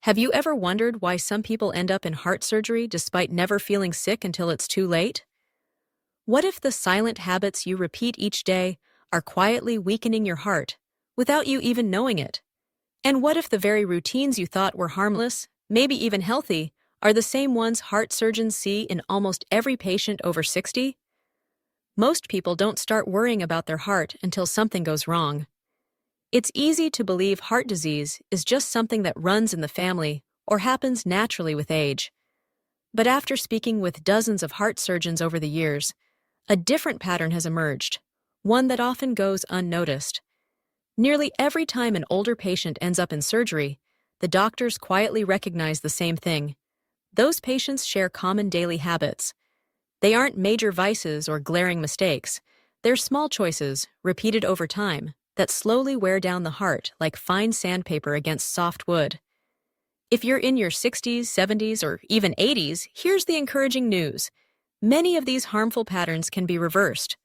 Have you ever wondered why some people end up in heart surgery despite never feeling sick until it's too late? What if the silent habits you repeat each day are quietly weakening your heart without you even knowing it? And what if the very routines you thought were harmless, maybe even healthy, are the same ones heart surgeons see in almost every patient over 60? Most people don't start worrying about their heart until something goes wrong. It's easy to believe heart disease is just something that runs in the family or happens naturally with age. But after speaking with dozens of heart surgeons over the years, a different pattern has emerged, one that often goes unnoticed. Nearly every time an older patient ends up in surgery, the doctors quietly recognize the same thing. Those patients share common daily habits. They aren't major vices or glaring mistakes. They're small choices, repeated over time, that slowly wear down the heart like fine sandpaper against soft wood. If you're in your 60s, 70s, or even 80s, here's the encouraging news. Many of these harmful patterns can be reversed.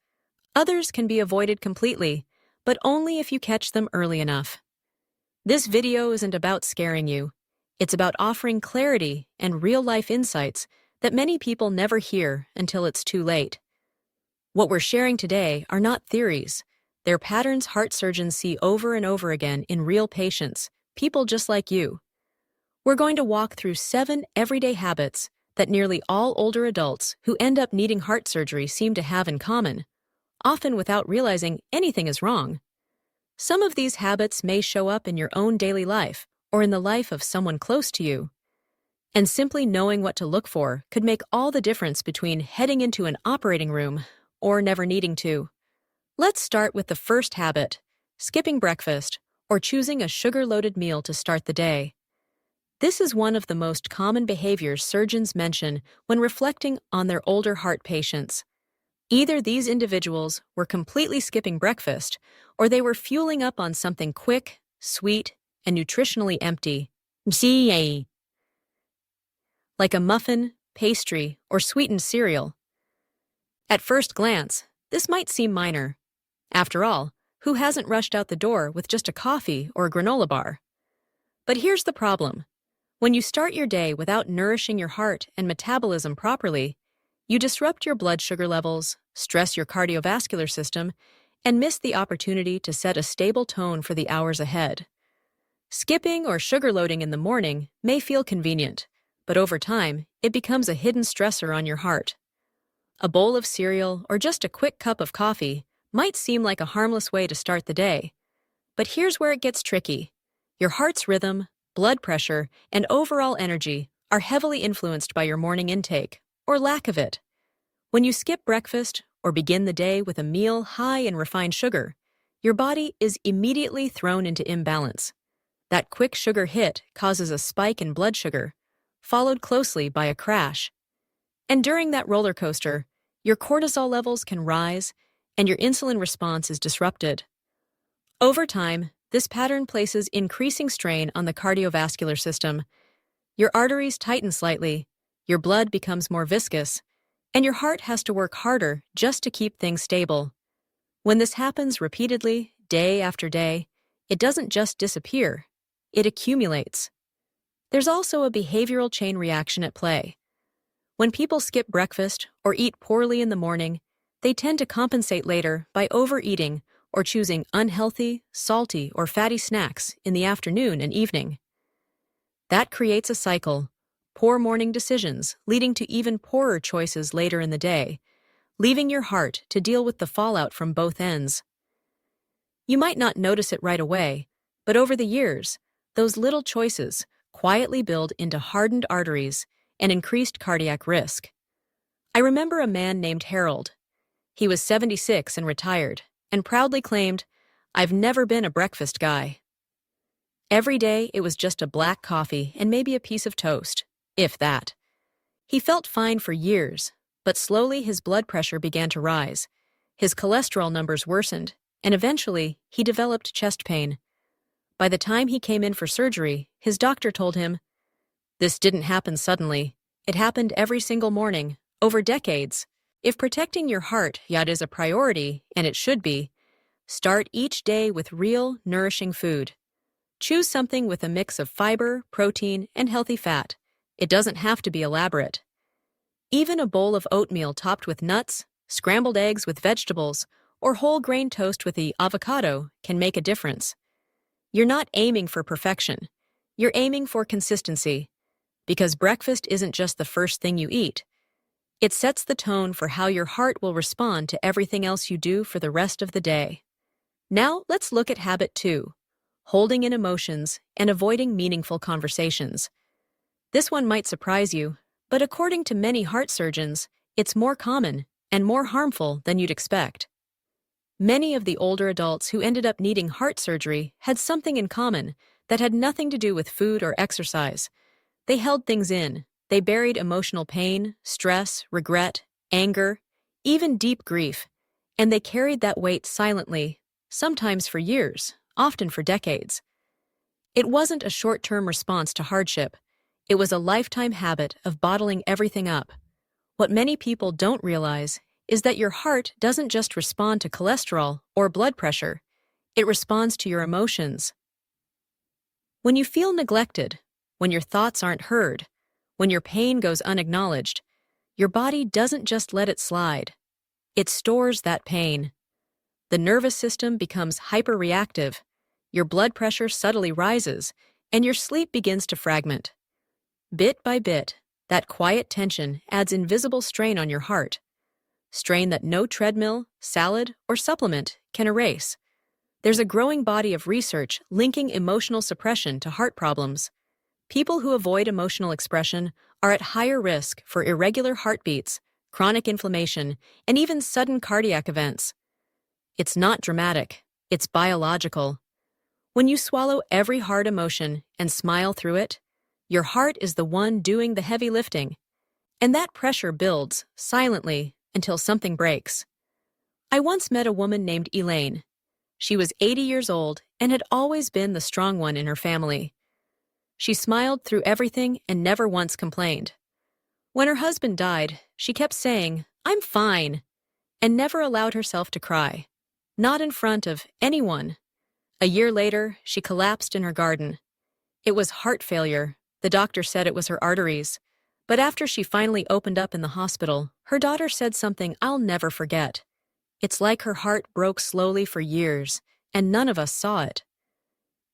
Others can be avoided completely, but only if you catch them early enough. This video isn't about scaring you. It's about offering clarity and real-life insights that many people never hear until it's too late. What we're sharing today are not theories. They're patterns heart surgeons see over and over again in real patients, people just like you. We're going to walk through 7 everyday habits that nearly all older adults who end up needing heart surgery seem to have in common, often without realizing anything is wrong. Some of these habits may show up in your own daily life or in the life of someone close to you. And simply knowing what to look for could make all the difference between heading into an operating room or never needing to. Let's start with the first habit, skipping breakfast or choosing a sugar-loaded meal to start the day. This is one of the most common behaviors surgeons mention when reflecting on their older heart patients. Either these individuals were completely skipping breakfast, or they were fueling up on something quick, sweet, and nutritionally empty, like a muffin, pastry, or sweetened cereal. At first glance, this might seem minor. After all, who hasn't rushed out the door with just a coffee or a granola bar? But here's the problem. When you start your day without nourishing your heart and metabolism properly, you disrupt your blood sugar levels, stress your cardiovascular system, and miss the opportunity to set a stable tone for the hours ahead. Skipping or sugar loading in the morning may feel convenient, but over time, it becomes a hidden stressor on your heart. A bowl of cereal or just a quick cup of coffee might seem like a harmless way to start the day. But here's where it gets tricky. Your heart's rhythm, blood pressure, and overall energy are heavily influenced by your morning intake, or lack of it. When you skip breakfast or begin the day with a meal high in refined sugar, your body is immediately thrown into imbalance. That quick sugar hit causes a spike in blood sugar, followed closely by a crash. And during that roller coaster, your cortisol levels can rise and your insulin response is disrupted. Over time, this pattern places increasing strain on the cardiovascular system. Your arteries tighten slightly, your blood becomes more viscous, and your heart has to work harder just to keep things stable. When this happens repeatedly, day after day, it doesn't just disappear, it accumulates. There's also a behavioral chain reaction at play. When people skip breakfast or eat poorly in the morning, they tend to compensate later by overeating or choosing unhealthy, salty, or fatty snacks in the afternoon and evening. That creates a cycle, poor morning decisions leading to even poorer choices later in the day, leaving your heart to deal with the fallout from both ends. You might not notice it right away, but over the years, those little choices quietly build into hardened arteries and increased cardiac risk. I remember a man named Harold. He was 76 and retired, and proudly claimed, "I've never been a breakfast guy." Every day it was just a black coffee and maybe a piece of toast, if that. He felt fine for years, but slowly his blood pressure began to rise. His cholesterol numbers worsened, and eventually he developed chest pain. By the time he came in for surgery, his doctor told him, "This didn't happen suddenly. It happened every single morning, over decades. If protecting your heart is a priority, and it should be, start each day with real, nourishing food. Choose something with a mix of fiber, protein, and healthy fat. It doesn't have to be elaborate. Even a bowl of oatmeal topped with nuts, scrambled eggs with vegetables, or whole grain toast with the avocado can make a difference. You're not aiming for perfection. You're aiming for consistency. Because breakfast isn't just the first thing you eat. It sets the tone for how your heart will respond to everything else you do for the rest of the day. Now, let's look at habit 2, holding in emotions and avoiding meaningful conversations. This one might surprise you, but according to many heart surgeons, it's more common and more harmful than you'd expect. Many of the older adults who ended up needing heart surgery had something in common that had nothing to do with food or exercise. They held things in. They buried emotional pain, stress, regret, anger, even deep grief, and they carried that weight silently, sometimes for years, often for decades. It wasn't a short-term response to hardship. It was a lifetime habit of bottling everything up. What many people don't realize is that your heart doesn't just respond to cholesterol or blood pressure. It responds to your emotions. When you feel neglected, when your thoughts aren't heard, when your pain goes unacknowledged, your body doesn't just let it slide. It stores that pain. The nervous system becomes hyperreactive, your blood pressure subtly rises, and your sleep begins to fragment. Bit by bit, that quiet tension adds invisible strain on your heart, strain that no treadmill, salad, or supplement can erase. There's a growing body of research linking emotional suppression to heart problems. People who avoid emotional expression are at higher risk for irregular heartbeats, chronic inflammation, and even sudden cardiac events. It's not dramatic, it's biological. When you swallow every hard emotion and smile through it, your heart is the one doing the heavy lifting, and that pressure builds, silently, until something breaks. I once met a woman named Elaine. She was 80 years old and had always been the strong one in her family. She smiled through everything and never once complained. When her husband died, she kept saying, "I'm fine," and never allowed herself to cry. Not in front of anyone. A year later, she collapsed in her garden. It was heart failure. The doctor said it was her arteries. But after she finally opened up in the hospital, her daughter said something I'll never forget. It's like her heart broke slowly for years, and none of us saw it.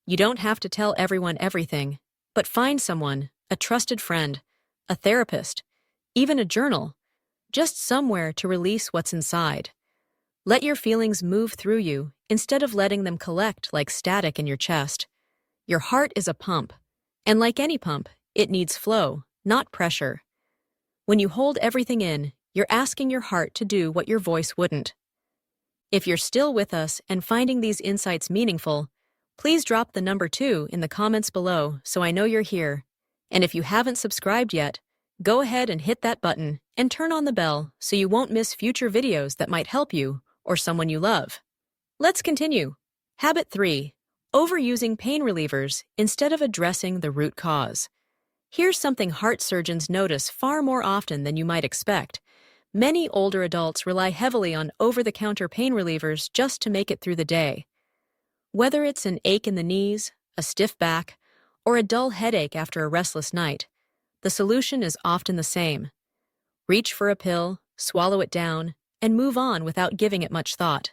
You don't have to tell everyone everything, but find someone, a trusted friend, a therapist, even a journal, just somewhere to release what's inside. Let your feelings move through you instead of letting them collect like static in your chest. Your heart is a pump, and like any pump, it needs flow, not pressure. When you hold everything in, you're asking your heart to do what your voice wouldn't. If you're still with us and finding these insights meaningful, please drop the number 2 in the comments below so I know you're here. And if you haven't subscribed yet, go ahead and hit that button and turn on the bell so you won't miss future videos that might help you or someone you love. Let's continue. Habit 3. Overusing pain relievers instead of addressing the root cause. Here's something heart surgeons notice far more often than you might expect. Many older adults rely heavily on over-the-counter pain relievers just to make it through the day. Whether it's an ache in the knees, a stiff back, or a dull headache after a restless night, the solution is often the same. Reach for a pill, swallow it down, and move on without giving it much thought.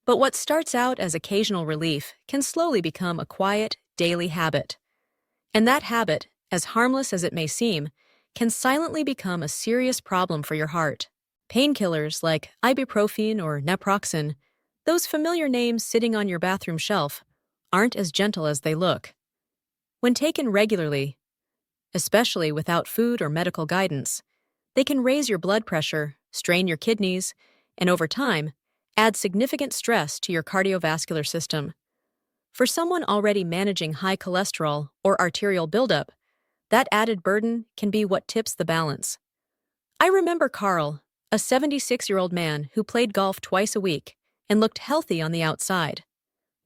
But what starts out as occasional relief can slowly become a quiet, daily habit. And that habit, as harmless as it may seem, can silently become a serious problem for your heart. Painkillers like ibuprofen or naproxen, those familiar names sitting on your bathroom shelf, aren't as gentle as they look. When taken regularly, especially without food or medical guidance, they can raise your blood pressure, strain your kidneys, and over time, add significant stress to your cardiovascular system. For someone already managing high cholesterol or arterial buildup, that added burden can be what tips the balance. I remember Carl, a 76-year-old man who played golf twice a week and looked healthy on the outside.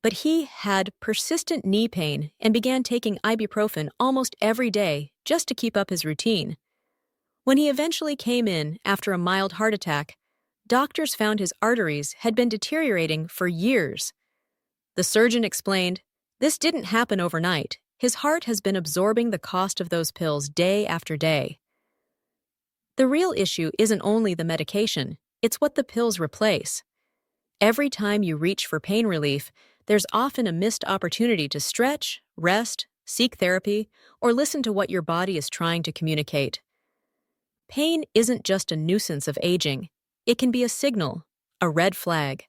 But he had persistent knee pain and began taking ibuprofen almost every day just to keep up his routine. When he eventually came in after a mild heart attack, doctors found his arteries had been deteriorating for years. The surgeon explained, This didn't happen overnight. His heart has been absorbing the cost of those pills day after day. The real issue isn't only the medication, it's what the pills replace. Every time you reach for pain relief, there's often a missed opportunity to stretch, rest, seek therapy, or listen to what your body is trying to communicate. Pain isn't just a nuisance of aging. It can be a signal, a red flag.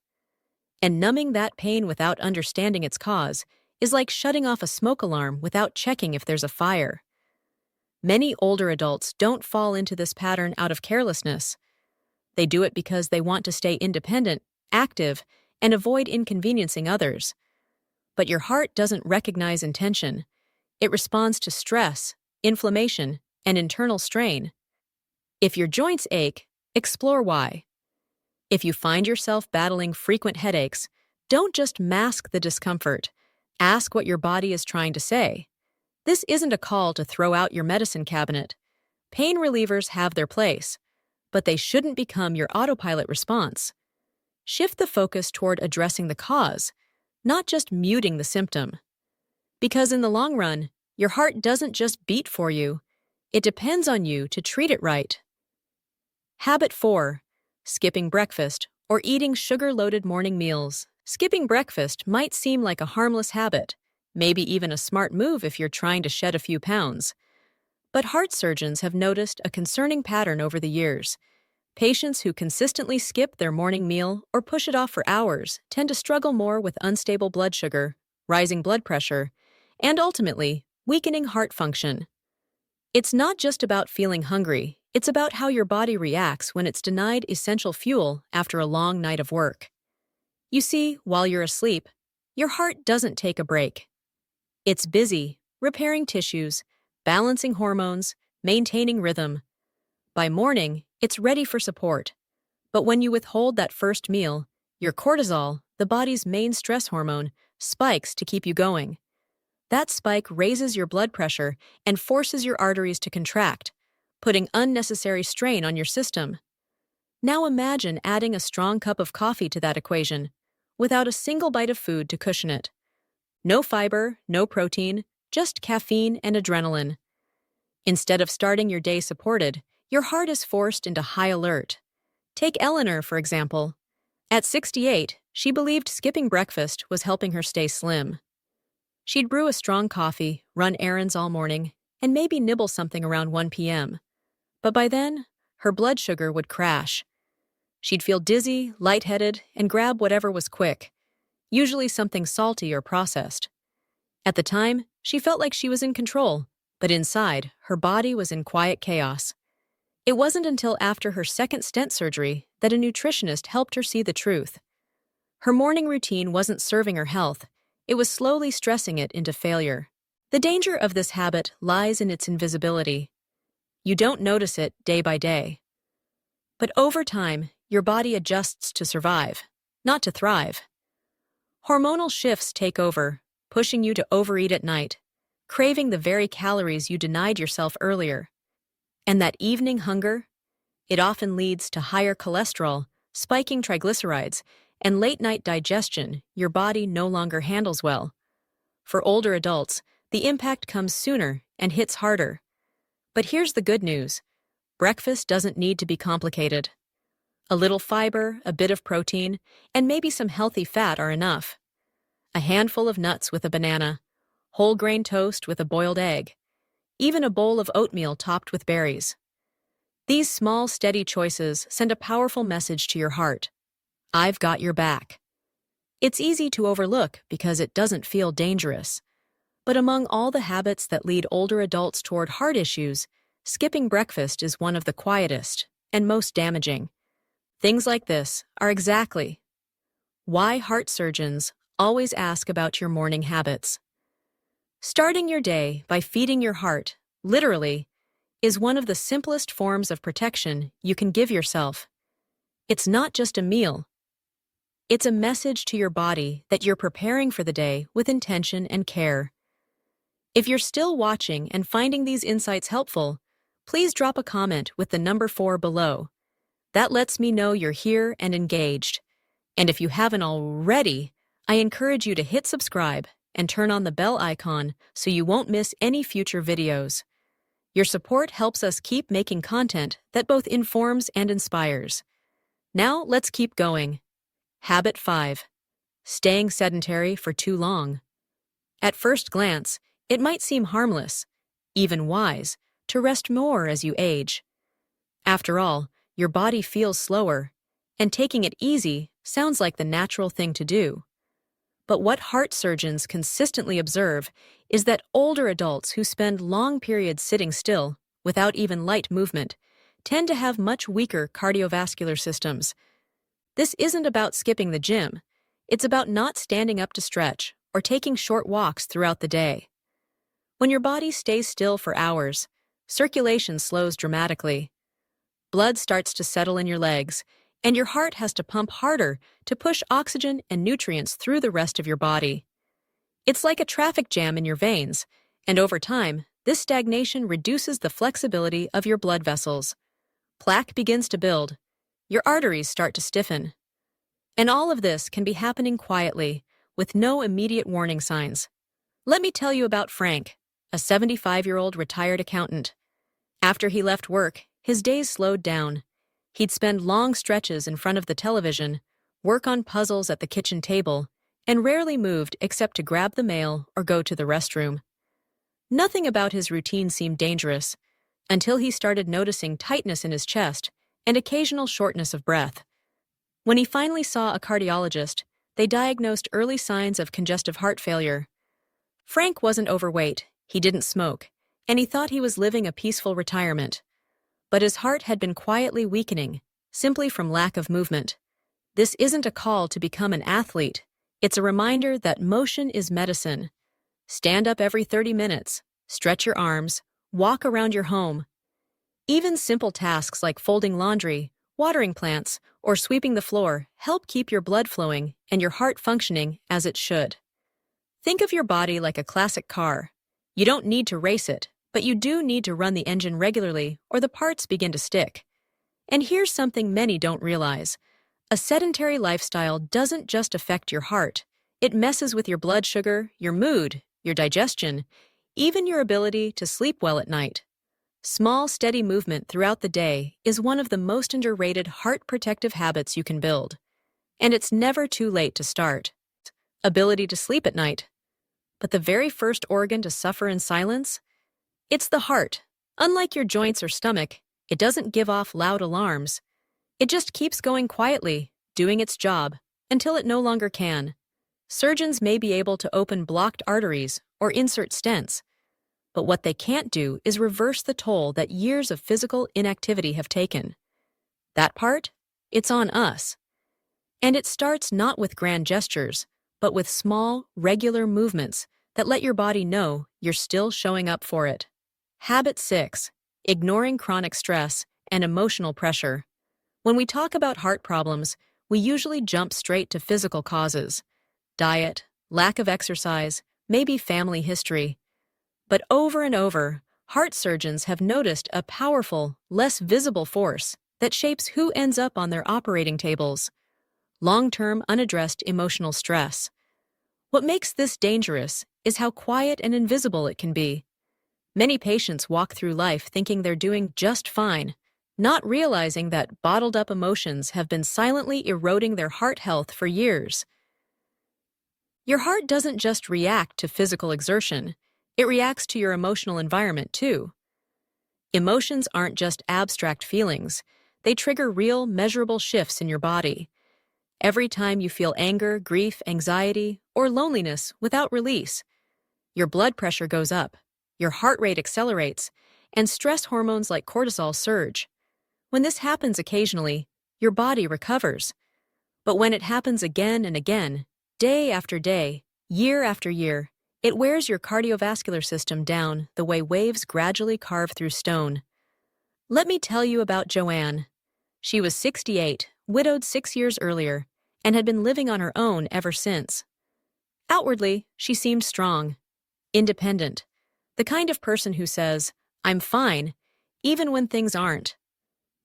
And numbing that pain without understanding its cause is like shutting off a smoke alarm without checking if there's a fire. Many older adults don't fall into this pattern out of carelessness. They do it because they want to stay independent, active, and avoid inconveniencing others. But your heart doesn't recognize intention. It responds to stress, inflammation, and internal strain. If your joints ache, explore why. If you find yourself battling frequent headaches, don't just mask the discomfort. Ask what your body is trying to say. This isn't a call to throw out your medicine cabinet. Pain relievers have their place, but they shouldn't become your autopilot response. Shift the focus toward addressing the cause, not just muting the symptom. Because in the long run, your heart doesn't just beat for you, it depends on you to treat it right. Habit 4. Skipping breakfast or eating sugar-loaded morning meals. Skipping breakfast might seem like a harmless habit, maybe even a smart move if you're trying to shed a few pounds. But heart surgeons have noticed a concerning pattern over the years. Patients who consistently skip their morning meal or push it off for hours tend to struggle more with unstable blood sugar, rising blood pressure, and ultimately, weakening heart function. It's not just about feeling hungry, it's about how your body reacts when it's denied essential fuel after a long night of work. You see, while you're asleep, your heart doesn't take a break. It's busy, repairing tissues, balancing hormones, maintaining rhythm. By morning, it's ready for support. But when you withhold that first meal, your cortisol, the body's main stress hormone, spikes to keep you going. That spike raises your blood pressure and forces your arteries to contract, putting unnecessary strain on your system. Now imagine adding a strong cup of coffee to that equation, without a single bite of food to cushion it. No fiber, no protein, just caffeine and adrenaline. Instead of starting your day supported, your heart is forced into high alert. Take Eleanor, for example. At 68, she believed skipping breakfast was helping her stay slim. She'd brew a strong coffee, run errands all morning, and maybe nibble something around 1 p.m. But by then, her blood sugar would crash. She'd feel dizzy, lightheaded, and grab whatever was quick, usually something salty or processed. At the time, she felt like she was in control, but inside, her body was in quiet chaos. It wasn't until after her second stent surgery that a nutritionist helped her see the truth. Her morning routine wasn't serving her health, it was slowly stressing it into failure. The danger of this habit lies in its invisibility. You don't notice it day by day. But over time, your body adjusts to survive, not to thrive. Hormonal shifts take over, pushing you to overeat at night, craving the very calories you denied yourself earlier. And that evening hunger? It often leads to higher cholesterol, spiking triglycerides, and late-night digestion your body no longer handles well. For older adults, the impact comes sooner and hits harder. But here's the good news. Breakfast doesn't need to be complicated. A little fiber, a bit of protein, and maybe some healthy fat are enough. A handful of nuts with a banana, whole grain toast with a boiled egg, even a bowl of oatmeal topped with berries. These small, steady choices send a powerful message to your heart. I've got your back. It's easy to overlook because it doesn't feel dangerous. But among all the habits that lead older adults toward heart issues, skipping breakfast is one of the quietest and most damaging. Things like this are exactly why heart surgeons always ask about your morning habits. Starting your day by feeding your heart, literally, is one of the simplest forms of protection you can give yourself. It's not just a meal. It's a message to your body that you're preparing for the day with intention and care. If you're still watching and finding these insights helpful, please drop a comment with the number 4 below. That lets me know you're here and engaged. And if you haven't already, I encourage you to hit subscribe and turn on the bell icon so you won't miss any future videos. Your support helps us keep making content that both informs and inspires. Now let's keep going. Habit 5. Staying sedentary for too long. At first glance, it might seem harmless, even wise, to rest more as you age. After all, your body feels slower, and taking it easy sounds like the natural thing to do. But what heart surgeons consistently observe is that older adults who spend long periods sitting still, without even light movement, tend to have much weaker cardiovascular systems. This isn't about skipping the gym. It's about not standing up to stretch or taking short walks throughout the day. When your body stays still for hours, circulation slows dramatically. Blood starts to settle in your legs, and your heart has to pump harder to push oxygen and nutrients through the rest of your body. It's like a traffic jam in your veins, and over time, this stagnation reduces the flexibility of your blood vessels. Plaque begins to build. Your arteries start to stiffen. And all of this can be happening quietly, with no immediate warning signs. Let me tell you about Frank, a 75-year-old retired accountant. After he left work, his days slowed down. He'd spend long stretches in front of the television, work on puzzles at the kitchen table, and rarely moved except to grab the mail or go to the restroom. Nothing about his routine seemed dangerous, until he started noticing tightness in his chest and occasional shortness of breath. When he finally saw a cardiologist, they diagnosed early signs of congestive heart failure. Frank wasn't overweight, he didn't smoke, and he thought he was living a peaceful retirement. But his heart had been quietly weakening, simply from lack of movement. This isn't a call to become an athlete. It's a reminder that motion is medicine. Stand up every 30 minutes, stretch your arms, walk around your home. Even simple tasks like folding laundry, watering plants, or sweeping the floor help keep your blood flowing and your heart functioning as it should. Think of your body like a classic car. You don't need to race it, but you do need to run the engine regularly or the parts begin to stick. And here's something many don't realize. A sedentary lifestyle doesn't just affect your heart. It messes with your blood sugar, your mood, your digestion, even your ability to sleep well at night. Small, steady movement throughout the day is one of the most underrated heart-protective habits you can build. And it's never too late to start. Ability to sleep at night. But the very first organ to suffer in silence? It's the heart. Unlike your joints or stomach, it doesn't give off loud alarms. It just keeps going quietly, doing its job, until it no longer can. Surgeons may be able to open blocked arteries or insert stents, but what they can't do is reverse the toll that years of physical inactivity have taken. That part? It's on us. And it starts not with grand gestures, but with small, regular movements that let your body know you're still showing up for it. Habit 6. Ignoring chronic stress and emotional pressure. When we talk about heart problems, we usually jump straight to physical causes. Diet, lack of exercise, maybe family history. But over and over, heart surgeons have noticed a powerful, less visible force that shapes who ends up on their operating tables. Long-term unaddressed emotional stress. What makes this dangerous is how quiet and invisible it can be. Many patients walk through life thinking they're doing just fine, not realizing that bottled-up emotions have been silently eroding their heart health for years. Your heart doesn't just react to physical exertion, it reacts to your emotional environment too. Emotions aren't just abstract feelings, they trigger real, measurable shifts in your body. Every time you feel anger, grief, anxiety, or loneliness without release, your blood pressure goes up, your heart rate accelerates, and stress hormones like cortisol surge. When this happens occasionally, your body recovers. But when it happens again and again, day after day, year after year, it wears your cardiovascular system down the way waves gradually carve through stone. Let me tell you about Joanne. She was 68, widowed 6 years earlier, and had been living on her own ever since. Outwardly, she seemed strong, independent, the kind of person who says, "I'm fine," even when things aren't.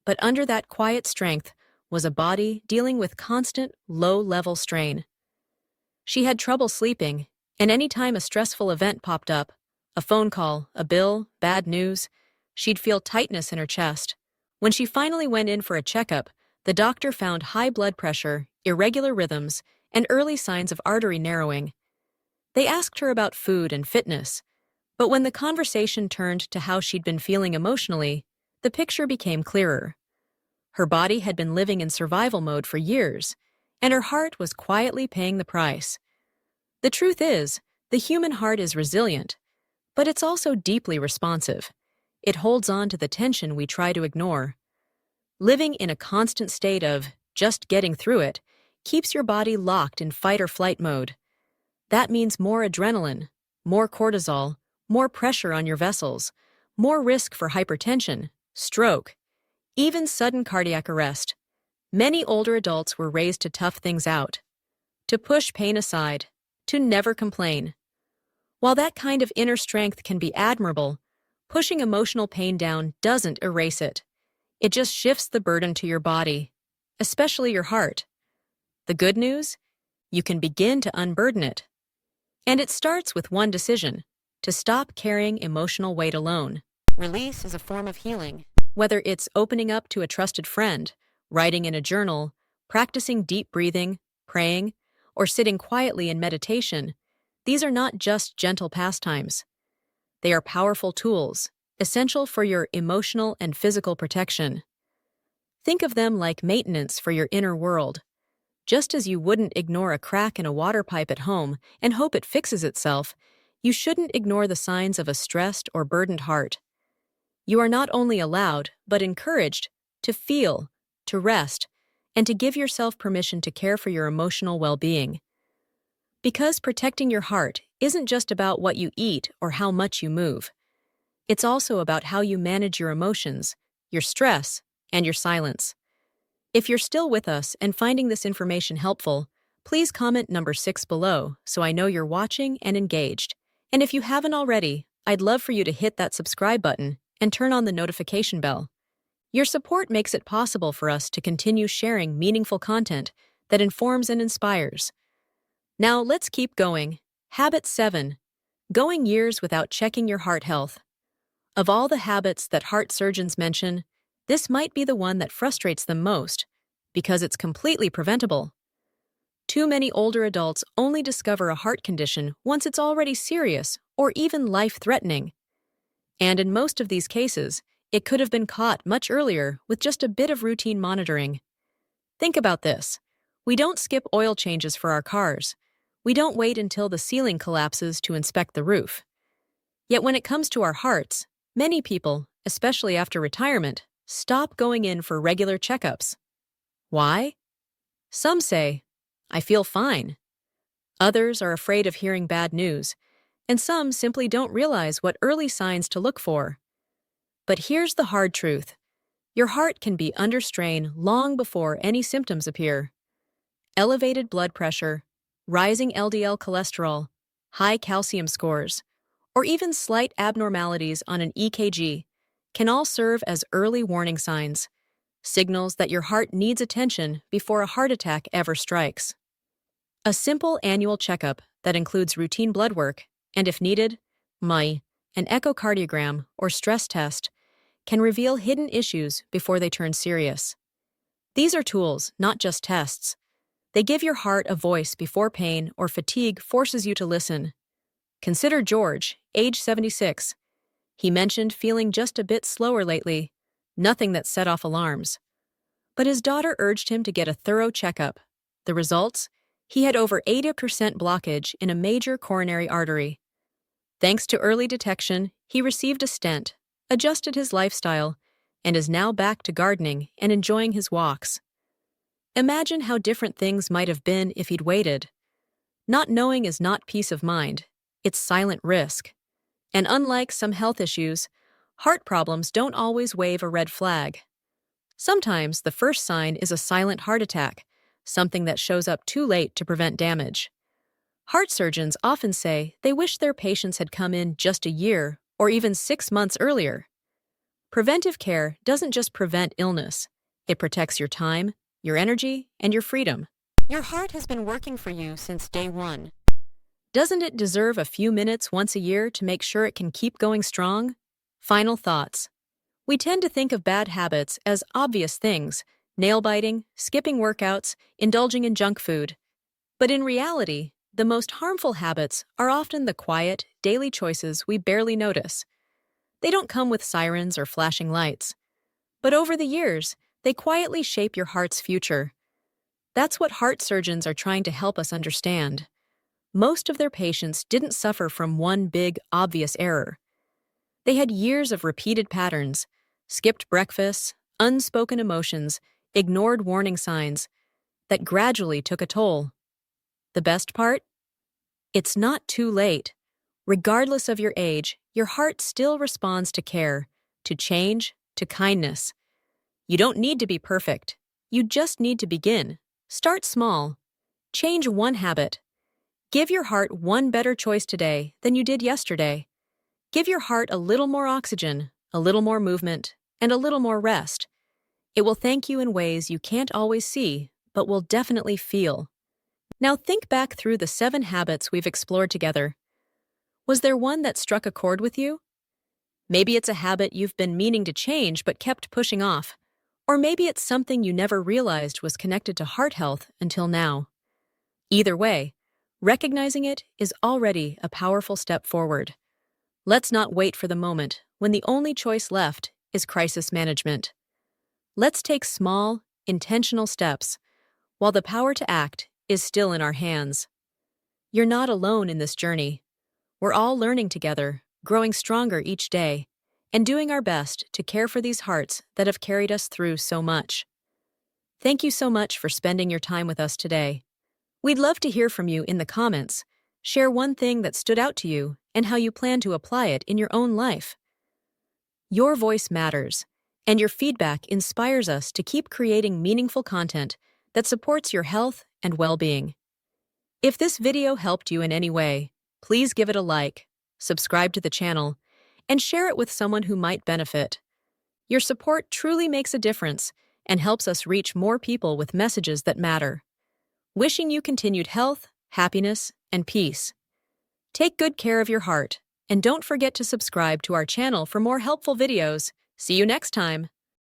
But under that quiet strength was a body dealing with constant, low-level strain. She had trouble sleeping, And anytime a stressful event popped up, a phone call, a bill, bad news, she'd feel tightness in her chest. When she finally went in for a checkup, the doctor found high blood pressure, irregular rhythms, and early signs of artery narrowing. They asked her about food and fitness, but when the conversation turned to how she'd been feeling emotionally, the picture became clearer. Her body had been living in survival mode for years, and her heart was quietly paying the price. The truth is, the human heart is resilient, but it's also deeply responsive. It holds on to the tension we try to ignore. Living in a constant state of just getting through it keeps your body locked in fight or flight mode. That means more adrenaline, more cortisol, more pressure on your vessels, more risk for hypertension, stroke, even sudden cardiac arrest. Many older adults were raised to tough things out, to push pain aside, to never complain. While that kind of inner strength can be admirable, pushing emotional pain down doesn't erase it. It just shifts the burden to your body, especially your heart. The good news? You can begin to unburden it. And it starts with one decision: to stop carrying emotional weight alone. Release is a form of healing. Whether it's opening up to a trusted friend, writing in a journal, practicing deep breathing, praying, or sitting quietly in meditation, these are not just gentle pastimes. They are powerful tools, essential for your emotional and physical protection. Think of them like maintenance for your inner world. Just as you wouldn't ignore a crack in a water pipe at home and hope it fixes itself, you shouldn't ignore the signs of a stressed or burdened heart. You are not only allowed, but encouraged, to feel, to rest, and to give yourself permission to care for your emotional well-being. Because protecting your heart isn't just about what you eat or how much you move. It's also about how you manage your emotions, your stress, and your silence. If you're still with us and finding this information helpful, please comment number 6 below so I know you're watching and engaged. And if you haven't already, I'd love for you to hit that subscribe button and turn on the notification bell. Your support makes it possible for us to continue sharing meaningful content that informs and inspires. Now let's keep going. Habit 7. Going years without checking your heart health. Of all the habits that heart surgeons mention, this might be the one that frustrates them most, because it's completely preventable. Too many older adults only discover a heart condition once it's already serious or even life-threatening. And in most of these cases, it could have been caught much earlier with just a bit of routine monitoring. Think about this. We don't skip oil changes for our cars. We don't wait until the ceiling collapses to inspect the roof. Yet when it comes to our hearts, many people, especially after retirement, stop going in for regular checkups. Why? Some say, "I feel fine." Others are afraid of hearing bad news, and some simply don't realize what early signs to look for. But here's the hard truth. Your heart can be under strain long before any symptoms appear. Elevated blood pressure, rising LDL cholesterol, high calcium scores, or even slight abnormalities on an EKG can all serve as early warning signs, signals that your heart needs attention before a heart attack ever strikes. A simple annual checkup that includes routine blood work and, if needed, an echocardiogram or stress test can reveal hidden issues before they turn serious. These are tools, not just tests. They give your heart a voice before pain or fatigue forces you to listen. Consider George, age 76. He mentioned feeling just a bit slower lately, nothing that set off alarms. But his daughter urged him to get a thorough checkup. The results? He had over 80% blockage in a major coronary artery. Thanks to early detection, he received a stent, adjusted his lifestyle, and is now back to gardening and enjoying his walks. Imagine how different things might have been if he'd waited. Not knowing is not peace of mind, it's silent risk. And unlike some health issues, heart problems don't always wave a red flag. Sometimes the first sign is a silent heart attack, something that shows up too late to prevent damage. Heart surgeons often say they wish their patients had come in just a year or even 6 months earlier. Preventive care doesn't just prevent illness, it protects your time, your energy, and your freedom. Your heart has been working for you since day one. Doesn't it deserve a few minutes once a year to make sure it can keep going strong? Final thoughts. We tend to think of bad habits as obvious things: nail biting, skipping workouts, indulging in junk food. But in reality, the most harmful habits are often the quiet, daily choices we barely notice. They don't come with sirens or flashing lights. But over the years, they quietly shape your heart's future. That's what heart surgeons are trying to help us understand. Most of their patients didn't suffer from one big, obvious error. They had years of repeated patterns: skipped breakfasts, unspoken emotions, ignored warning signs, that gradually took a toll. The best part? It's not too late. Regardless of your age, your heart still responds to care, to change, to kindness. You don't need to be perfect. You just need to begin. Start small. Change one habit. Give your heart one better choice today than you did yesterday. Give your heart a little more oxygen, a little more movement, and a little more rest. It will thank you in ways you can't always see, but will definitely feel. Now think back through the 7 habits we've explored together. Was there one that struck a chord with you? Maybe it's a habit you've been meaning to change but kept pushing off. Or maybe it's something you never realized was connected to heart health until now. Either way, recognizing it is already a powerful step forward. Let's not wait for the moment when the only choice left is crisis management. Let's take small, intentional steps while the power to act is still in our hands. You're not alone in this journey. We're all learning together, growing stronger each day, and doing our best to care for these hearts that have carried us through so much. Thank you so much for spending your time with us today. We'd love to hear from you in the comments. Share one thing that stood out to you and how you plan to apply it in your own life. Your voice matters, and your feedback inspires us to keep creating meaningful content that supports your health and well-being. If this video helped you in any way, please give it a like, subscribe to the channel, and share it with someone who might benefit. Your support truly makes a difference and helps us reach more people with messages that matter. Wishing you continued health, happiness, and peace. Take good care of your heart, and don't forget to subscribe to our channel for more helpful videos. See you next time.